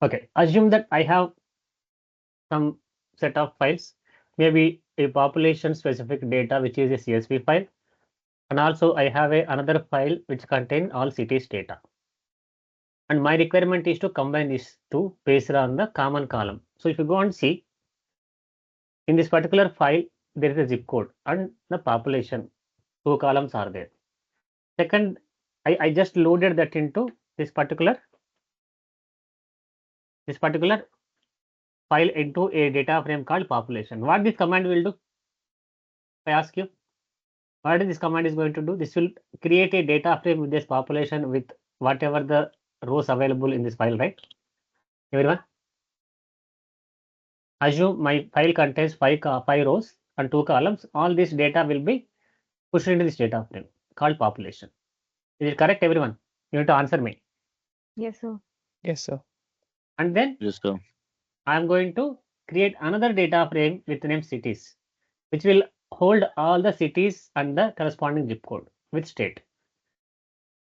Okay, assume that I have some set of files, maybe a population specific data, which is a CSV file. And also I have another file which contain all cities data. And my requirement is to combine these two based on the common column. So if you go and see, in this particular file, there is a zip code and the population. Two columns are there. Second, I just loaded that into this particular file into a data frame called population. What this command will do? I ask you, what this command is going to do? This will create a data frame with this population with whatever the rows available in this file, right? Everyone? Assume my file contains five rows and 2 columns. All this data will be pushed into this data frame called population. Is it correct, everyone? You need to answer me. Yes, sir. Yes, sir. And then Yes, sir. I am going to create another data frame with the name cities, which will hold all the cities and the corresponding zip code with state.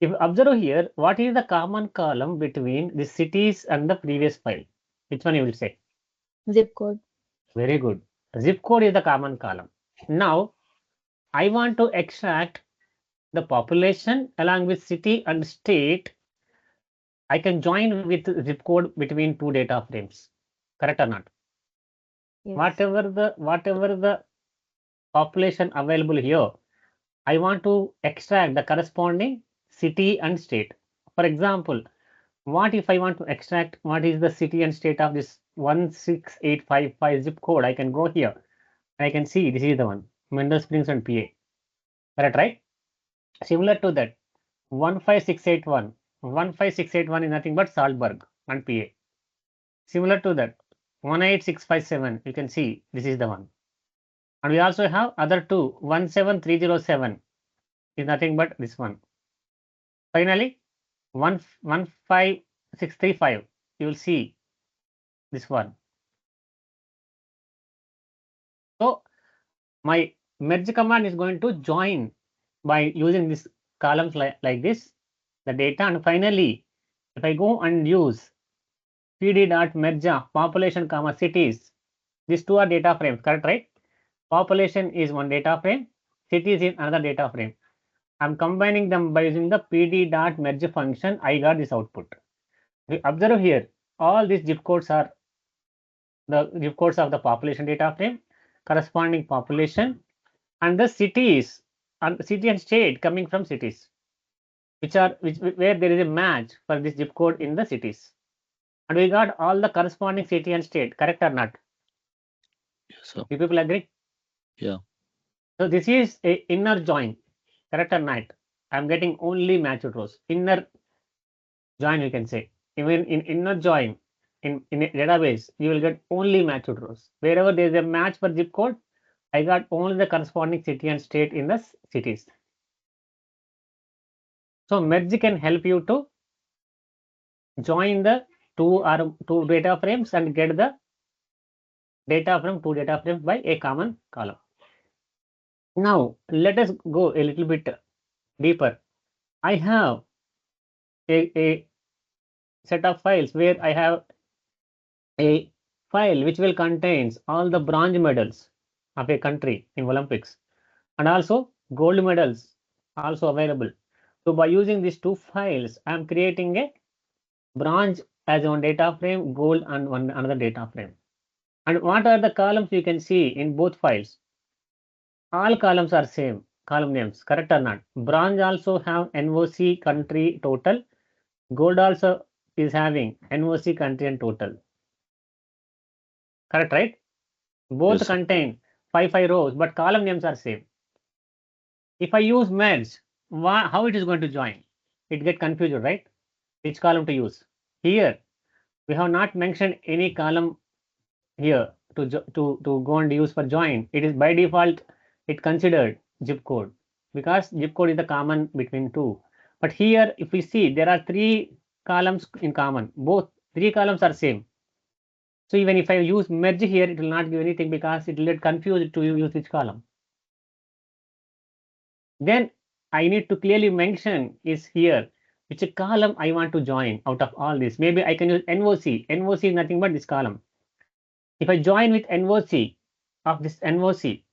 If you observe here, what is the common column between the cities and the previous file? Which one you will say? Zip code. Very good. Zip code is the common column. Now, I want to extract the population along with city and state. I can join with zip code between two data frames. Correct or not? Yes. Whatever the population available here, I want to extract the corresponding city and state. For example, what if I want to extract what is the city and state of this 16855 zip code? I can go here. I can see this is the one, Mendel Springs and PA. Correct, right? Similar to that, 15681 is nothing but Salzburg and PA. Similar to that, 18657, you can see this is the one. And we also have other two, 17307 is nothing but this one. Finally, 15635, you will see this one. So my merge command is going to join by using these columns like this, the data. And finally, if I go and use pd.merge population comma cities, these two are data frames, correct, right? Population is one data frame, cities is another data frame. I'm combining them by using the pd.merge function. I got this output. Observe here, all these zip codes are the zip codes of the population data frame, corresponding population, and the cities and city and state coming from cities, where there is a match for this zip code in the cities. And we got all the corresponding city and state, correct or not? Yes, sir. You people agree? Yeah. So this is a inner join, correct or not? I'm getting only matched rows. Inner join, you can say. Even in inner join, in a database, you will get only matched rows. Wherever there is a match for zip code, I got only the corresponding city and state in the cities. So merge can help you to join the two data frames and get the data from two data frames by a common column. Now let us go a little bit deeper. I have a set of files where I have a file which will contains all the bronze medals of a country in Olympics and also gold medals also available. So by using these two files, I am creating a bronze as one data frame, gold and one another data frame. And what are the columns you can see in both files? All columns are same column names, correct or not? Bronze also have NOC country total. Gold also is having NOC country and total. Correct, right? Both Yes, sir. contain five rows, but column names are same. If I use merge, how it is going to join? It get confused, right? Which column to use? Here, we have not mentioned any column here to go and use for join. It is by default, it considered zip code because zip code is the common between two. But here, if we see, there are three columns in common. Both three columns are same. So even if I use merge here, it will not give anything because it will get confused to use which column. Then I need to clearly mention is here which column I want to join out of all this. Maybe I can use NOC. NOC is nothing but this column. If I join with NOC of this NOC,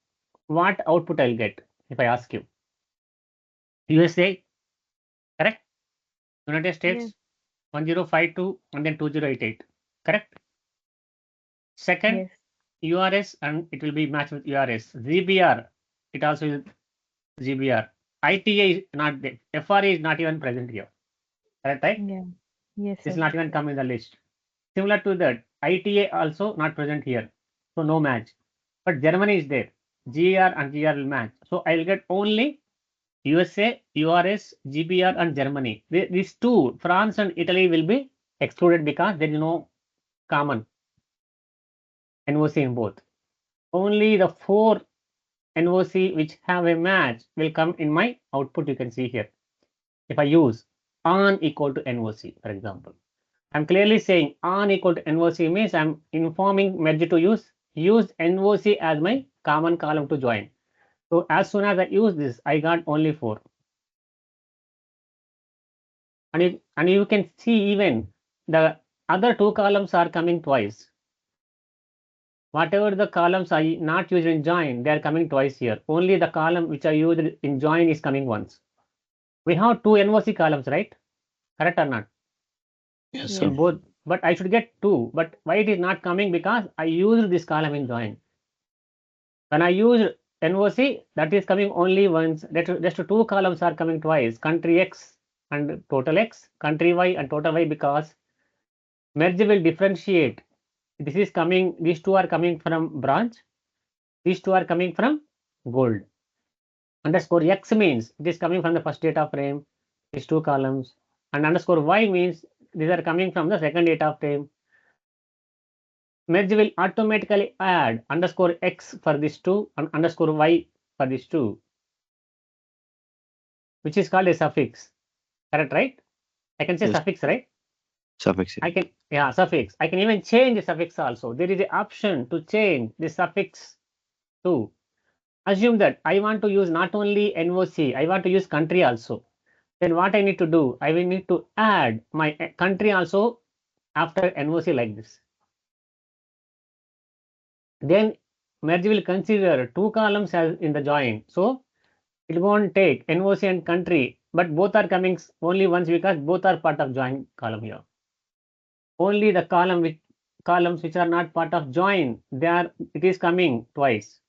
what output I'll get if I ask you? USA, correct? United States, Yes. 1052 and then 2088, correct? Second, Yes. URS, and it will be matched with URS. ZBR, it also is GBR. ITA is not there. FRA is not even present here. Correct, right? Yeah. Yes, It's sir. not even come in the list. Similar to that, ITA also not present here. So no match. But Germany is there. GR and GR will match. So I'll get only USA, URS, GBR, and Germany. These two, France and Italy, will be excluded because there is no common NOC in both. Only the 4 NOC which have a match will come in my output. You can see here. If I use on equal to NOC, for example, I'm clearly saying on equal to NOC means I'm informing merge to use NOC as my common column to join. So as soon as I use this, I got only 4. And you can see even the other 2 columns are coming twice. Whatever the columns I not used in join, they are coming twice here. Only the column which I used in join is coming once. We have 2 NOC columns, right? Correct or not? Yes, Yes. sir. In both, but I should get 2. But why it is not coming? Because I used this column in join. When I use NOC, that is coming only once. Just 2 columns are coming twice. Country X and total X, country Y and total Y, because merge will differentiate. This is coming. These 2 are coming from branch. These 2 are coming from gold. Underscore X means it is coming from the first data frame, these 2 columns, and underscore Y means these are coming from the second data frame. Merge will automatically add underscore X for this 2 and underscore Y for this 2, which is called a suffix. Correct, right? I can say Yes. suffix, right? Suffix. I can, yeah, suffix. I can even change the suffix also. There is an option to change the suffix too. Assume that I want to use not only NOC, I want to use country also. Then what I need to do? I will need to add my country also after NOC like this. Then merge will consider 2 columns as in the join. So it won't take NOC and country, but both are coming only once because both are part of join column here. Only the columns which are not part of join, it is coming twice.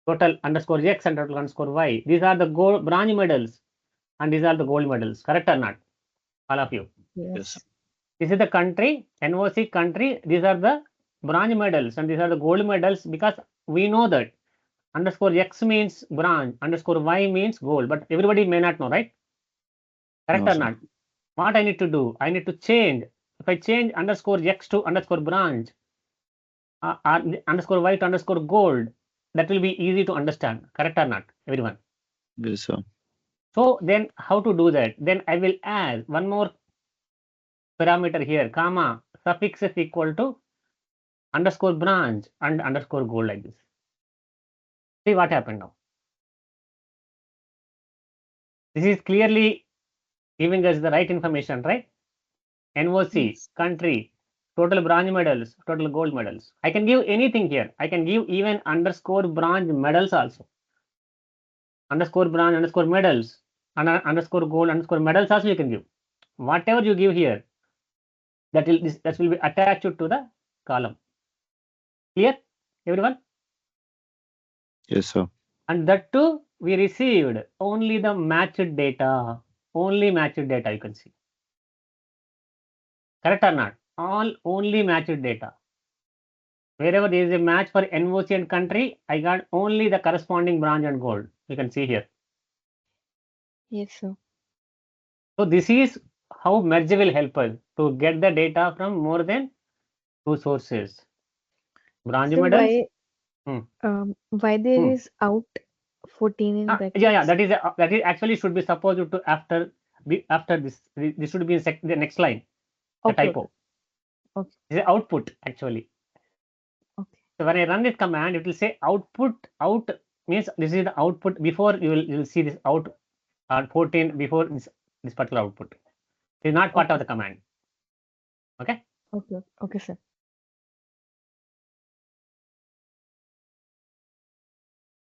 Total underscore X and total underscore Y. These are the gold bronze medals and these are the gold medals. Correct or not? All of you. Yes. This is the country, NOC country. These are the bronze medals and these are the gold medals, because we know that underscore X means bronze, underscore Y means gold, but everybody may not know, right? Correct No, or sir. not? What I need to do? I need to change. If I change underscore X to underscore bronze, underscore Y to underscore gold, that will be easy to understand. Correct or not, everyone? Yes, sir. So then how to do that? Then I will add one more parameter here, comma, suffix is equal to underscore branch and underscore gold like this. See what happened now. This is clearly giving us the right information, right? NOC, Yes. country, total bronze medals, total gold medals. I can give anything here. I can give even underscore bronze medals also. Underscore bronze, underscore medals, and underscore gold, underscore medals also you can give. Whatever you give here, that will be attached to the column. Clear, everyone? Yes, sir. And that too, we received only the matched data. Only matched data you can see. Correct or not? All only matched data. Wherever there is a match for NOC and country, I got only the corresponding bronze and gold. You can see here. Yes, sir. So this is how merge will help us to get the data from more than 2 sources. Bronze So medals. why there Hmm. is out 14 in brackets? Yeah. That is actually should be supposed to after this. This should be in the next line. The Okay. typo. Okay. This is output actually. Okay. So when I run this command, it will say output. Out means this is the output. Before you will see this out 14 before this particular output. It is not part of the command. Okay. Okay, sir.